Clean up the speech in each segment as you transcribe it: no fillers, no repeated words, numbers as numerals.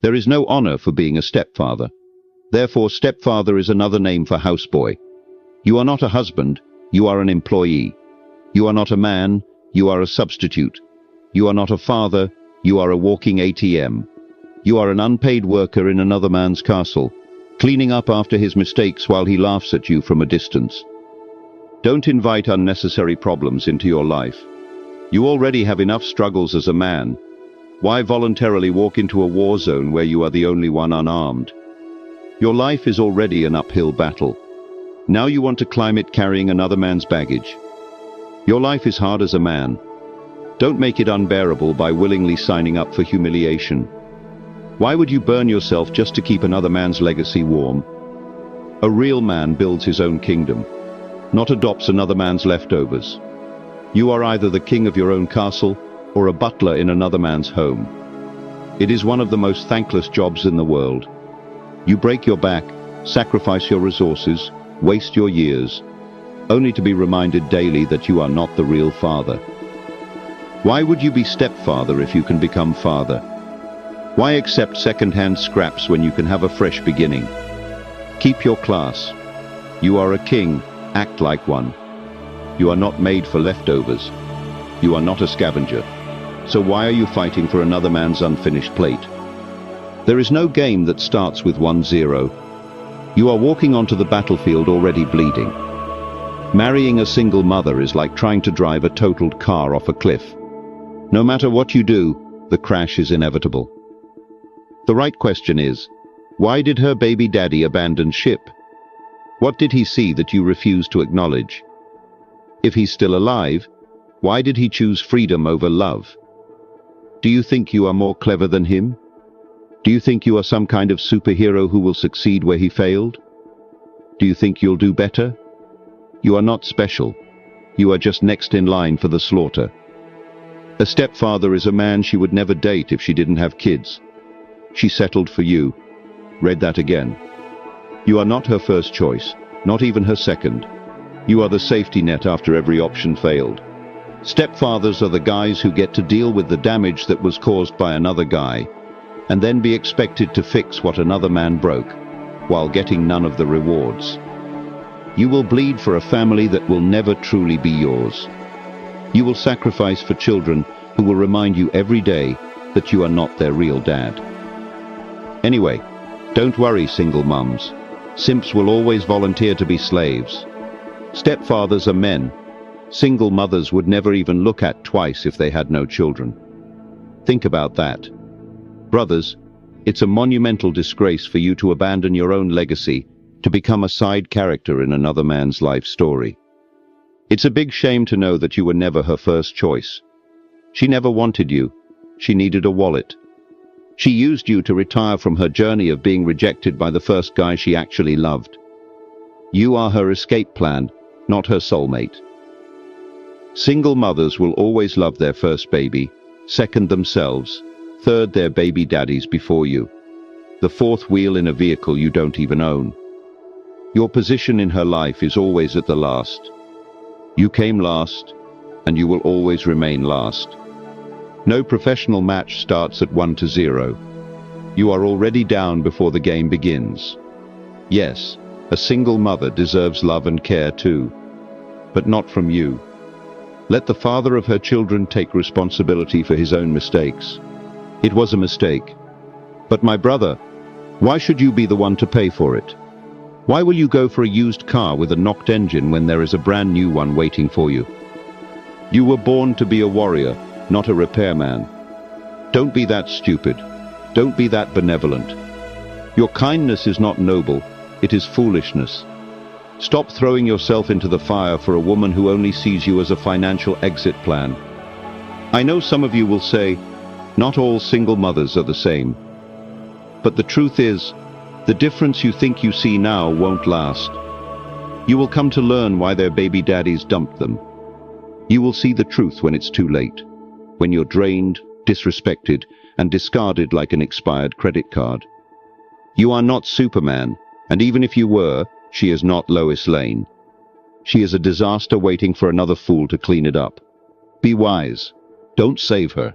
There is no honor for being a stepfather. Therefore, stepfather is another name for houseboy. You are not a husband, you are an employee. You are not a man, you are a substitute. You are not a father, you are a walking ATM. You are an unpaid worker in another man's castle, cleaning up after his mistakes while he laughs at you from a distance. Don't invite unnecessary problems into your life. You already have enough struggles as a man. Why voluntarily walk into a war zone where you are the only one unarmed? Your life is already an uphill battle. Now you want to climb it carrying another man's baggage. Your life is hard as a man. Don't make it unbearable by willingly signing up for humiliation. Why would you burn yourself just to keep another man's legacy warm? A real man builds his own kingdom, not adopts another man's leftovers. You are either the king of your own castle or a butler in another man's home. It is one of the most thankless jobs in the world. You break your back, sacrifice your resources, waste your years, only to be reminded daily that you are not the real father. Why would you be stepfather if you can become father? Why accept second-hand scraps when you can have a fresh beginning? Keep your class. You are a king, act like one. You are not made for leftovers. You are not a scavenger. So why are you fighting for another man's unfinished plate? There is no game that starts with 1-0. You are walking onto the battlefield already bleeding. Marrying a single mother is like trying to drive a totaled car off a cliff. No matter what you do, the crash is inevitable. The right question is, why did her baby daddy abandon ship? What did he see that you refuse to acknowledge? If he's still alive, why did he choose freedom over love? Do you think you are more clever than him? Do you think you are some kind of superhero who will succeed where he failed? Do you think you'll do better? You are not special. You are just next in line for the slaughter. A stepfather is a man she would never date if she didn't have kids. She settled for you. Read that again. You are not her first choice, not even her second. You are the safety net after every option failed. Stepfathers are the guys who get to deal with the damage that was caused by another guy, and then be expected to fix what another man broke, while getting none of the rewards. You will bleed for a family that will never truly be yours. You will sacrifice for children who will remind you every day that you are not their real dad. Anyway, don't worry, single mums. Simps will always volunteer to be slaves. Stepfathers are men. Single mothers would never even look at twice if they had no children. Think about that. Brothers, it's a monumental disgrace for you to abandon your own legacy to become a side character in another man's life story. It's a big shame to know that you were never her first choice. She never wanted you. She needed a wallet. She used you to retire from her journey of being rejected by the first guy she actually loved. You are her escape plan, not her soulmate. Single mothers will always love their first baby, second themselves, third their baby daddies before you, the fourth wheel in a vehicle you don't even own. Your position in her life is always at the last. You came last, and you will always remain last. No professional match starts at 1-0. You are already down before the game begins. Yes, a single mother deserves love and care too, but not from you. Let the father of her children take responsibility for his own mistakes. It was a mistake. But my brother, why should you be the one to pay for it? Why will you go for a used car with a knocked engine when there is a brand new one waiting for you? You were born to be a warrior, not a repairman. Don't be that stupid. Don't be that benevolent. Your kindness is not noble, it is foolishness. Stop throwing yourself into the fire for a woman who only sees you as a financial exit plan. I know some of you will say, not all single mothers are the same. But the truth is, the difference you think you see now won't last. You will come to learn why their baby daddies dumped them. You will see the truth when it's too late, when you're drained, disrespected, and discarded like an expired credit card. You are not Superman, and even if you were, she is not Lois Lane. She is a disaster waiting for another fool to clean it up. Be wise. Don't save her.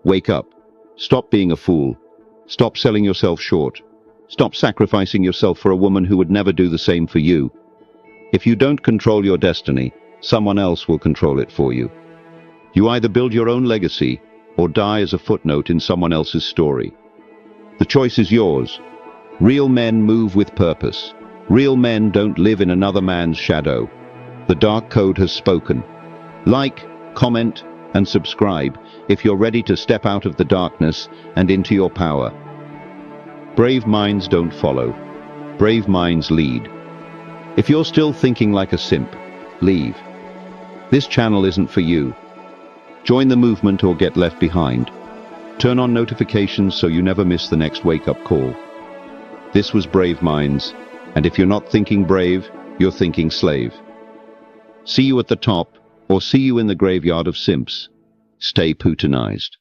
Wake up. Stop being a fool. Stop selling yourself short. Stop sacrificing yourself for a woman who would never do the same for you. If you don't control your destiny, someone else will control it for you. You either build your own legacy or die as a footnote in someone else's story. The choice is yours. Real men move with purpose. Real men don't live in another man's shadow. The Dark Code has spoken. Like, comment, and subscribe if you're ready to step out of the darkness and into your power. Brave minds don't follow. Brave minds lead. If you're still thinking like a simp, leave. This channel isn't for you. Join the movement or get left behind. Turn on notifications so you never miss the next wake-up call. This was Brave Minds, and if you're not thinking brave, you're thinking slave. See you at the top, or see you in the graveyard of simps. Stay Putinized.